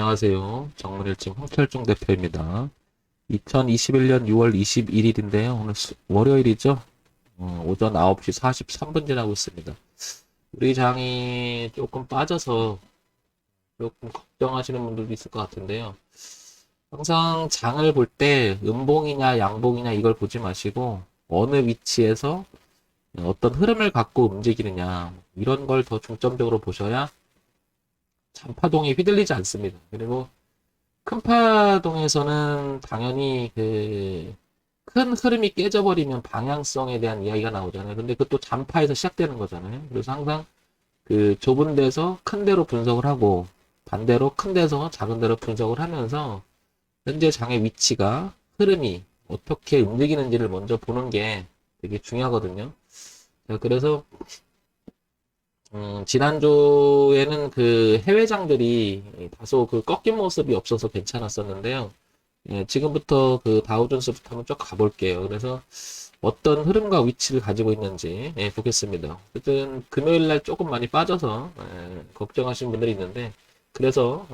안녕하세요. 정문일증 홍철중 대표입니다. 2021년 6월 21일인데요. 오늘 월요일이죠. 오전 9시 43분 지나고 있습니다. 우리 장이 조금 빠져서 조금 걱정하시는 분들도 있을 것 같은데요. 항상 장을 볼 때 음봉이냐 양봉이냐 이걸 보지 마시고 어느 위치에서 어떤 흐름을 갖고 움직이느냐 이런 걸 더 중점적으로 보셔야 잔파동이 휘둘리지 않습니다. 그리고 큰 파동에서는 당연히 큰 흐름이 깨져버리면 방향성에 대한 이야기가 나오잖아요. 근데 그것도 잔파에서 시작되는 거잖아요. 그래서 항상 그 좁은 데서 큰 데로 분석을 하고 반대로 큰 데서 작은 데로 분석을 하면서 현재 장의 위치가 흐름이 어떻게 움직이는지를 먼저 보는 게 되게 중요하거든요. 자, 그래서 지난주에는 그 해외장들이 다소 그 꺾인 모습이 없어서 괜찮았었는데요. 예, 지금부터 그 다우존스부터 한번 쭉 가볼게요. 그래서 어떤 흐름과 위치를 가지고 있는지 보겠습니다. 어쨌든 금요일 날 조금 많이 빠져서 걱정하시는 분들이 있는데 그래서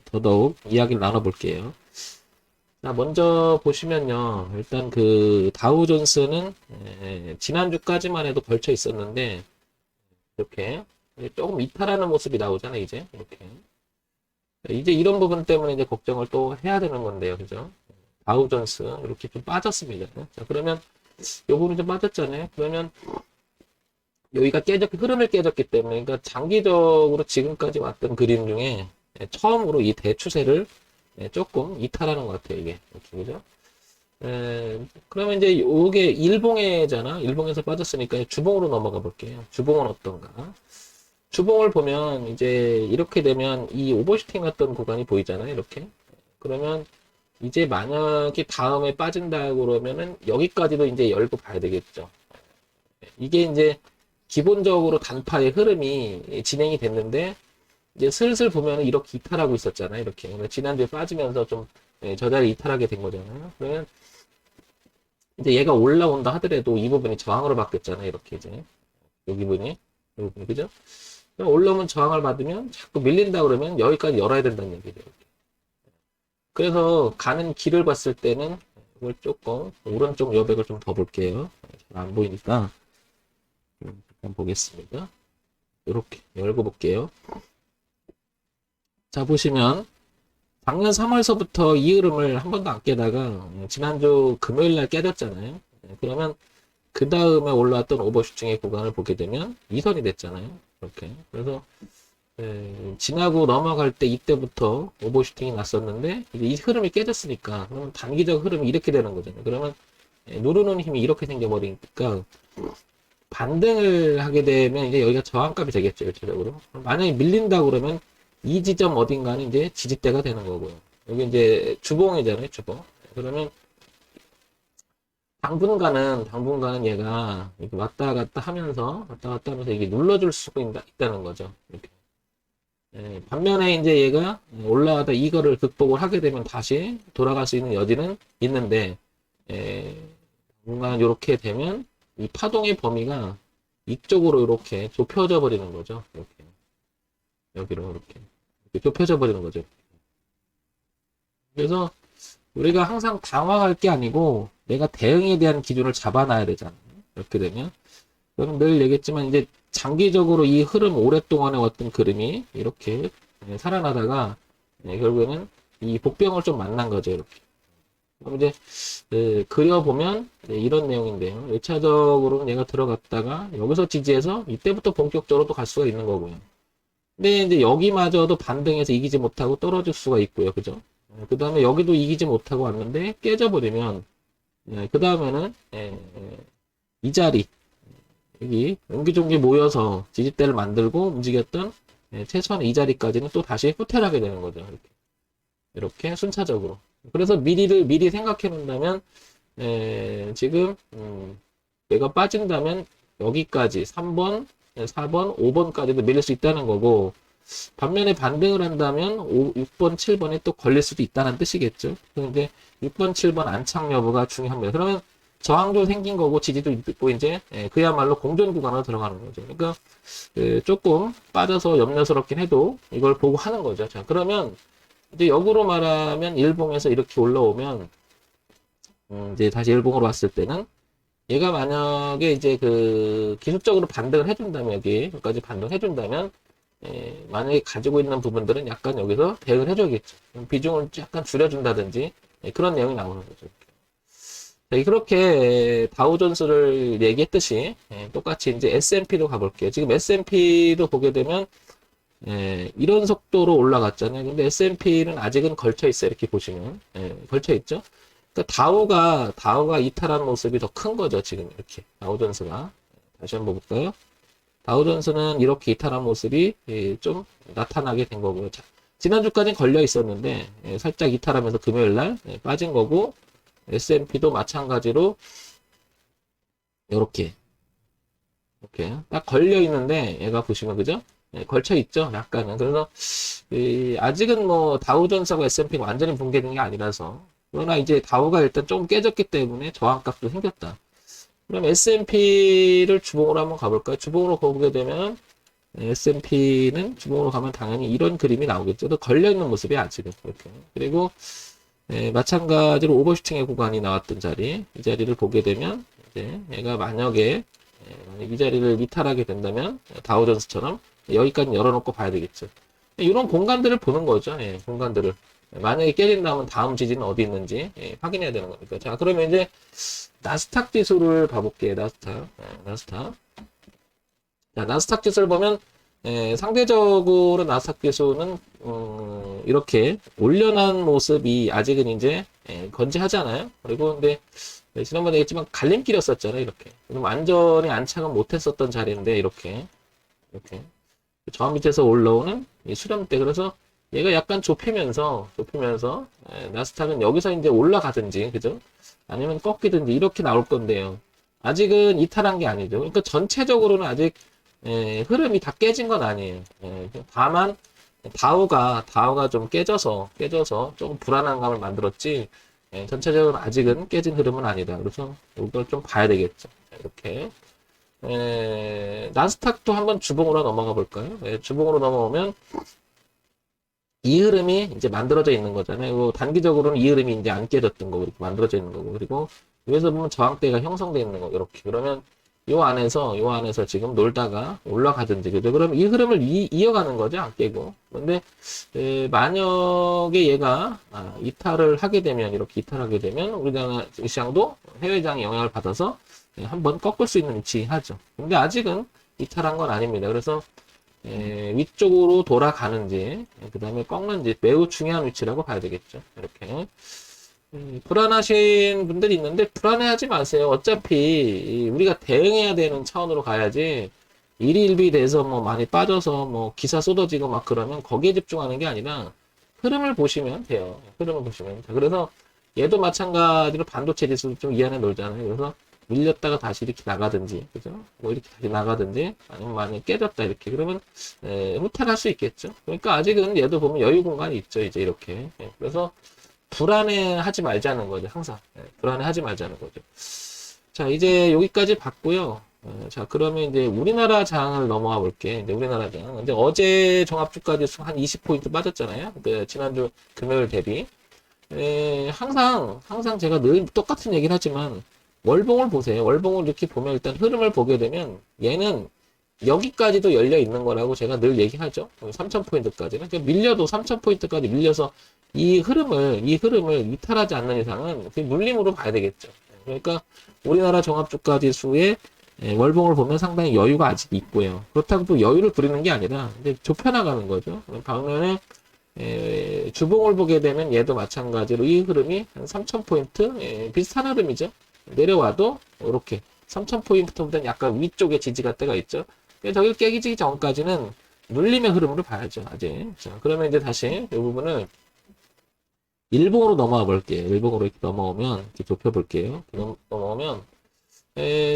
더더욱 이야기를 나눠볼게요. 자, 먼저 보시면요. 일단 그 다우존스는 지난주까지만 해도 걸쳐 있었는데 이렇게 조금 이탈하는 모습이 나오잖아요, 이제. 이렇게. 이제 이런 부분 때문에 이제 걱정을 또 해야 되는 건데요, 그죠? 다우존스, 이렇게 좀 빠졌습니다. 자, 그러면, 요 부분이 좀 빠졌잖아요. 그러면, 여기가 흐름을 깨졌기 때문에, 그러니까 장기적으로 지금까지 왔던 그림 중에, 처음으로 이 대추세를 조금 이탈하는 것 같아요, 이게. 이렇게, 그죠? 그러면 이제 요게 일봉에잖아. 일봉에서 빠졌으니까 주봉으로 넘어가 볼게요. 주봉은 어떤가? 주봉을 보면 이제 이렇게 되면 이 오버슈팅 했던 구간이 보이잖아요. 이렇게. 그러면 이제 만약에 다음에 빠진다 그러면은 여기까지도 이제 열고 봐야 되겠죠. 이게 이제 기본적으로 단파의 흐름이 진행이 됐는데 이제 슬슬 보면 이렇게 이탈하고 있었잖아요. 이렇게. 지난주에 빠지면서 좀 저자리 이탈하게 된 거잖아요. 그러면 이제 얘가 올라온다 하더라도 이 부분이 저항으로 바뀌었잖아요. 이렇게 이제. 여기 부분이. 여기 부분이. 그죠? 올라오면 저항을 받으면 자꾸 밀린다 그러면 여기까지 열어야 된다는 얘기죠. 그래서 가는 길을 봤을 때는 이걸 조금 오른쪽 여백을 좀 더 볼게요. 잘 안 보이니까 잠깐 보겠습니다. 이렇게 열고 볼게요. 자, 보시면 작년 3월서부터 이 흐름을 한 번도 안 깨다가 지난주 금요일 날 깨졌잖아요. 그러면 그 다음에 올라왔던 오버슈팅의 구간을 보게 되면 이선이 됐잖아요. 이렇게. 그래서 지나고 넘어갈 때 이때부터 오버슈팅이 났었는데 이제 이 흐름이 깨졌으니까 그러면 단기적 흐름이 이렇게 되는 거잖아요. 그러면 누르는 힘이 이렇게 생겨버리니까 반등을 하게 되면 이제 여기가 저항값이 되겠죠. 일차적으로. 만약에 밀린다 그러면 이 지점 어딘가는 이제 지지대가 되는 거고요. 여기 이제 주봉이잖아요. 주봉. 그러면 당분간은 얘가 이렇게 왔다 갔다 하면서 이게 눌러줄 수가 있다는 거죠. 이렇게. 반면에 이제 얘가 올라가다 이거를 극복을 하게 되면 다시 돌아갈 수 있는 여지는 있는데, 뭔가 이렇게 되면 이 파동의 범위가 이쪽으로 이렇게 좁혀져 버리는 거죠. 이렇게. 여기로 이렇게 좁혀져 버리는 거죠. 그래서 우리가 항상 당황할 게 아니고 내가 대응에 대한 기준을 잡아놔야 되잖아요. 이렇게 되면. 그럼 늘 얘기했지만 이제 장기적으로 이 흐름 오랫동안의 어떤 그림이 이렇게 살아나다가 결국에는 이 복병을 좀 만난 거죠. 이렇게. 그럼 이제 그려보면 이런 내용인데요. 1차적으로는 얘가 들어갔다가 여기서 지지해서 이때부터 본격적으로 또 갈 수가 있는 거고요. 근데 이제 여기마저도 반등해서 이기지 못하고 떨어질 수가 있고요. 그죠? 그 다음에 여기도 이기지 못하고 왔는데 깨져버리면 그 다음에는 이 자리 여기 옹기종기 모여서 지지대를 만들고 움직였던 최소한 이 자리까지는 또 다시 후퇴하게 되는 거죠. 이렇게 순차적으로. 그래서 미리 생각해 놓는다면 지금 얘가 빠진다면 여기까지 3번, 4번, 5번까지도 밀릴 수 있다는 거고 반면에 반등을 한다면 6번, 7번에 또 걸릴 수도 있다는 뜻이겠죠. 그런데 6번, 7번 안착 여부가 중요합니다. 그러면 저항도 생긴 거고 지지도 있고 이제 그야말로 공존 구간으로 들어가는 거죠. 그러니까 조금 빠져서 염려스럽긴 해도 이걸 보고 하는 거죠. 자, 그러면 이제 역으로 말하면 일봉에서 이렇게 올라오면, 이제 다시 일봉으로 왔을 때는 얘가 만약에 이제 그 기술적으로 반등을 해준다면, 여기까지 반등해준다면, 만약에 가지고 있는 부분들은 약간 여기서 대응을 해줘야겠죠. 비중을 약간 줄여준다든지, 그런 내용이 나오는 거죠. 자, 그렇게 다우존스를 얘기했듯이, 똑같이 이제 S&P도 가볼게요. 지금 S&P도 보게 되면, 이런 속도로 올라갔잖아요. 근데 S&P는 아직은 걸쳐 있어요. 이렇게 보시면. 걸쳐 있죠. 그러니까 다우가 이탈한 모습이 더 큰 거죠. 지금 이렇게. 다우존스가. 다시 한번 볼까요? 다우존스는 이렇게 이탈한 모습이 좀 나타나게 된 거고요. 자, 지난주까지 걸려 있었는데 살짝 이탈하면서 금요일날 빠진 거고 S&P도 마찬가지로 이렇게 딱 걸려 있는데 얘가 보시면 그죠? 걸쳐 있죠. 약간은. 그래서 아직은 뭐 다우존스하고 S&P가 완전히 붕괴된 게 아니라서 그러나 이제 다우가 일단 좀 깨졌기 때문에 저항값도 생겼다. 그럼 S&P를 주봉으로 한번 가볼까요? 주봉으로 보게 되면 S&P는 주봉으로 가면 당연히 이런 그림이 나오겠죠. 또 걸려있는 모습이 아직은 이렇게. 그리고 마찬가지로 오버슈팅의 구간이 나왔던 자리, 이 자리를 보게 되면 이제 얘가 만약에 이 자리를 이탈하게 된다면 다우존스처럼 여기까지 열어놓고 봐야 되겠죠. 이런 공간들을 보는 거죠. 공간들을. 만약에 깨진다면 다음 지지는 어디 있는지 확인해야 되는 거니까. 자, 그러면 이제 나스닥 지수를 봐볼게요. 나스닥. 자, 나스닥 지수를 보면 상대적으로 나스닥 지수는 이렇게 올려난 모습이 아직은 이제 건재하잖아요. 그리고 근데 지난번에 얘기했지만 갈림길이었었잖아요. 이렇게. 그럼 완전히 안착은 못했었던 자리인데 이렇게 저 밑에서 올라오는 이 수렴대. 그래서 얘가 약간 좁히면서 나스닥은 여기서 이제 올라가든지 그죠? 아니면 꺾이든지 이렇게 나올 건데요. 아직은 이탈한 게 아니죠. 그러니까 전체적으로는 아직 흐름이 다 깨진 건 아니에요. 다만 다우가 좀 깨져서 좀 불안한 감을 만들었지. 전체적으로 아직은 깨진 흐름은 아니다. 그래서 이걸 좀 봐야 되겠죠. 이렇게. 나스닥도 한번 주봉으로 넘어가 볼까요? 주봉으로 넘어오면 이 흐름이 이제 만들어져 있는 거잖아요. 단기적으로는 이 흐름이 이제 안 깨졌던 거고, 이렇게 만들어져 있는 거고. 그리고 위에서 보면 저항대가 형성되어 있는 거, 이렇게. 그러면 요 안에서 지금 놀다가 올라가든지, 그죠? 그럼 이 흐름을 이어가는 거죠. 안 깨고. 근데, 만약에 얘가, 이탈을 하게 되면, 이렇게 이탈하게 되면, 우리나라 시장도 해외장의 영향을 받아서 한번 꺾을 수 있는 위치 하죠. 근데 아직은 이탈한 건 아닙니다. 그래서, 위쪽으로 돌아가는지, 그 다음에 꺾는지 매우 중요한 위치라고 봐야 되겠죠. 이렇게. 불안하신 분들이 있는데 불안해하지 마세요. 어차피 우리가 대응해야 되는 차원으로 가야지 일희일비 돼서 뭐 많이 빠져서 뭐 기사 쏟아지고 막 그러면 거기에 집중하는 게 아니라 흐름을 보시면 돼요. 흐름을 보시면. 그래서 얘도 마찬가지로 반도체 지수 좀 이 안에 놀잖아요. 그래서 밀렸다가 다시 이렇게 나가든지, 그죠? 뭐 이렇게 다시 나가든지, 아니면 만약에 깨졌다 이렇게 그러면 후퇴할 수 있겠죠. 그러니까 아직은 얘도 보면 여유 공간이 있죠. 이제 이렇게. 그래서 불안해하지 말자는 거죠. 항상 불안해하지 말자는 거죠. 자, 이제 여기까지 봤고요. 자, 그러면 이제 우리나라 장을 넘어가 볼게. 이제 우리나라 장. 이제 어제 종합주가지수 한 20포인트 빠졌잖아요. 그 지난주 금요일 대비. 항상 제가 늘 똑같은 얘기를 하지만 월봉을 보세요. 월봉을 이렇게 보면 일단 흐름을 보게 되면 얘는 여기까지도 열려 있는 거라고 제가 늘 얘기하죠. 3,000포인트까지는. 그러니까 밀려도 3,000포인트까지 밀려서 이 흐름을 이탈하지 않는 이상은 물림으로 봐야 되겠죠. 그러니까 우리나라 종합주가지수의 월봉을 보면 상당히 여유가 아직 있고요. 그렇다고 또 여유를 부리는 게 아니라 이제 좁혀나가는 거죠. 반면에 주봉을 보게 되면 얘도 마찬가지로 이 흐름이 한 3,000포인트 비슷한 흐름이죠. 내려와도 이렇게 3,000포인트보다는 약간 위쪽에 지지가 때가 있죠. 저기 깨지기 전까지는 눌림의 흐름으로 봐야죠. 아직. 자, 그러면 이제 다시 이 부분을 일봉으로 넘어가 볼게요. 일봉으로 이렇게 넘어오면 이렇게 좁혀 볼게요. 넘어오면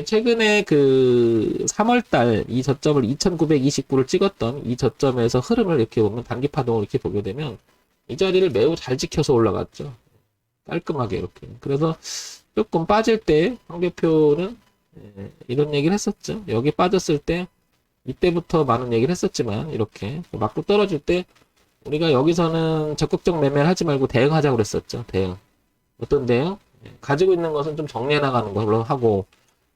최근에 그 3월달 이 저점을 2,929를 찍었던 이 저점에서 흐름을 이렇게 보면 단기 파동을 이렇게 보게 되면 이 자리를 매우 잘 지켜서 올라갔죠. 깔끔하게 이렇게. 그래서 조금 빠질 때 황 대표는 이런 얘기를 했었죠. 여기 빠졌을 때 이때부터 많은 얘기를 했었지만 이렇게 맞고 떨어질 때 우리가 여기서는 적극적 매매를 하지 말고 대응하자고 그랬었죠. 대응. 어떤 대응? 가지고 있는 것은 좀 정리해 나가는 걸로 하고,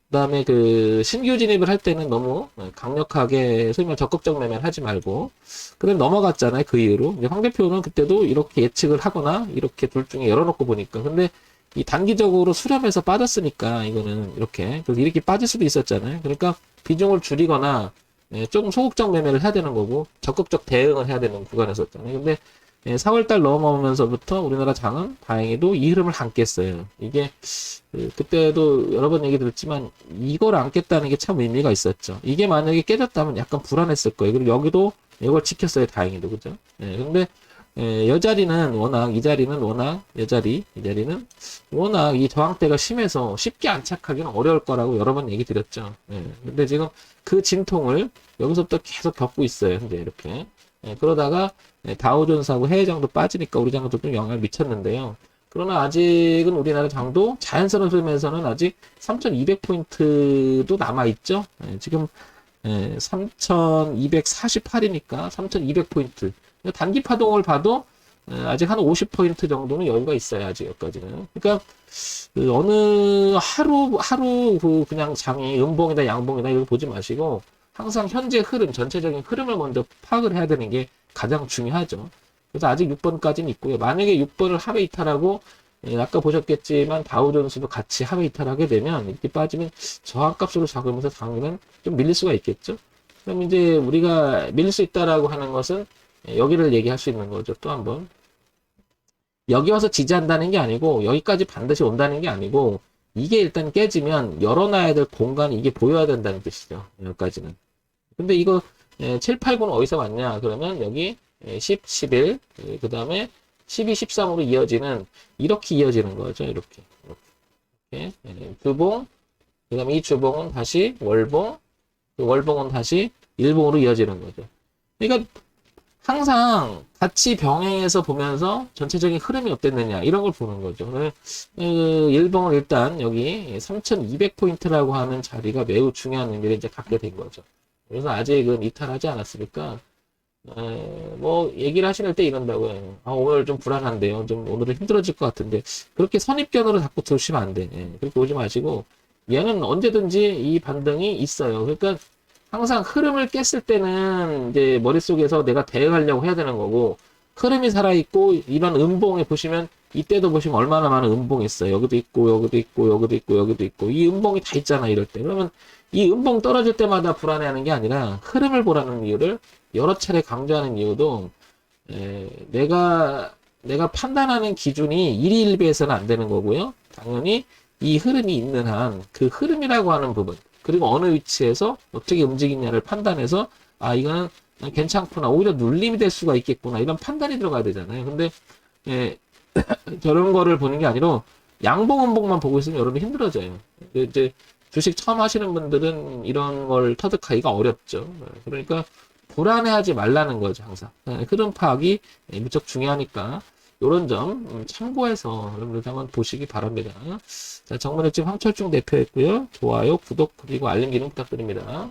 그다음에 그 신규 진입을 할 때는 너무 강력하게 소위 말 적극적 매매를 하지 말고, 그다음 넘어갔잖아요. 그 이후로. 이제 황 대표는 그때도 이렇게 예측을 하거나 이렇게 둘 중에 열어놓고 보니까, 근데 이 단기적으로 수렴해서 빠졌으니까 이거는 이렇게 그래서 이렇게 빠질 수도 있었잖아요. 그러니까 비중을 줄이거나 조금 소극적 매매를 해야 되는 거고 적극적 대응을 해야 되는 구간이었잖아요. 근데 4월달 넘어오면서부터 우리나라 장은 다행히도 이 흐름을 안 깼어요. 이게 그때도 여러 번 얘기 들었지만 이걸 안 깼다는 게 참 의미가 있었죠. 이게 만약에 깨졌다면 약간 불안했을 거예요. 그리고 여기도 이걸 지켰어요. 다행히도 그죠? 근데 여자리는 워낙 이 자리는 워낙 여자리 이 자리는 워낙 이 저항대가 심해서 쉽게 안착하기는 어려울 거라고 여러 번 얘기 드렸죠. 근데 지금 그 진통을 여기서부터 계속 겪고 있어요. 현재 이렇게. 그러다가 다우존스하고 해외장도 빠지니까 우리 장도 좀 영향을 미쳤는데요. 그러나 아직은 우리나라 장도 자연스러운 흐름에서는 아직 3200포인트도 남아있죠. 지금 3248이니까 3200포인트. 단기 파동을 봐도 아직 한 50포인트 정도는 여유가 있어요. 아직 여기까지는. 그러니까 그 어느 하루 그 그냥 장이 음봉이다 양봉이다 이걸 보지 마시고 항상 현재 흐름 전체적인 흐름을 먼저 파악을 해야 되는 게 가장 중요하죠. 그래서 아직 6번까지는 있고요. 만약에 6번을 하회 이탈하고 아까 보셨겠지만 다우존스도 같이 하회 이탈하게 되면 이렇게 빠지면 저항값으로 잡으면서 당연히 좀 밀릴 수가 있겠죠. 그럼 이제 우리가 밀릴 수 있다라고 하는 것은 여기를 얘기할 수 있는 거죠. 또 한 번. 여기 와서 지지한다는 게 아니고 여기까지 반드시 온다는 게 아니고 이게 일단 깨지면 열어놔야 될 공간이 이게 보여야 된다는 뜻이죠. 여기까지는. 근데 이거 7, 8, 9는 어디서 왔냐? 그러면 여기 10, 11, 그 다음에 12, 13으로 이어지는 이렇게 이어지는 거죠. 이렇게. 이렇게. 주봉, 그 다음에 이 주봉은 다시 월봉, 그 월봉은 다시 일봉으로 이어지는 거죠. 그러니까 항상 같이 병행해서 보면서 전체적인 흐름이 어땠느냐 이런 걸 보는 거죠. 일봉은 일단 여기 3200포인트라고 하는 자리가 매우 중요한 의미를 이제 갖게 된 거죠. 그래서 아직은 이탈하지 않았으니까 뭐 얘기를 하실 때 이런다고요. 오늘 좀 불안한데요. 좀 오늘은 힘들어질 것 같은데 그렇게 선입견으로 자꾸 들으시면 안 돼. 그렇게 오지 마시고 얘는 언제든지 이 반등이 있어요. 그러니까 항상 흐름을 깼을 때는 이제 머릿속에서 내가 대응하려고 해야 되는 거고 흐름이 살아있고 이런 음봉에 보시면 이때도 보시면 얼마나 많은 음봉이 있어요. 여기도 있고 여기도 있고 여기도 있고 여기도 있고 이 음봉이 다 있잖아 이럴 때. 그러면 이 음봉 떨어질 때마다 불안해하는 게 아니라 흐름을 보라는 이유를 여러 차례 강조하는 이유도 내가 판단하는 기준이 일희일비해서는 안 되는 거고요. 당연히 이 흐름이 있는 한 그 흐름이라고 하는 부분 그리고 어느 위치에서 어떻게 움직이냐를 판단해서 이거는 괜찮구나 오히려 눌림이 될 수가 있겠구나 이런 판단이 들어가야 되잖아요. 근데 저런 거를 보는 게 아니라 양봉 음봉만 보고 있으면 여러분이 힘들어져요. 이제 주식 처음 하시는 분들은 이런 걸 터득하기가 어렵죠. 그러니까 불안해하지 말라는 거죠. 항상 흐름 파악이 무척 중요하니까 이런 점 참고해서 여러분들 한번 보시기 바랍니다. 자, 정문의 집 황철중 대표였고요. 좋아요, 구독 그리고 알림 기능 부탁드립니다.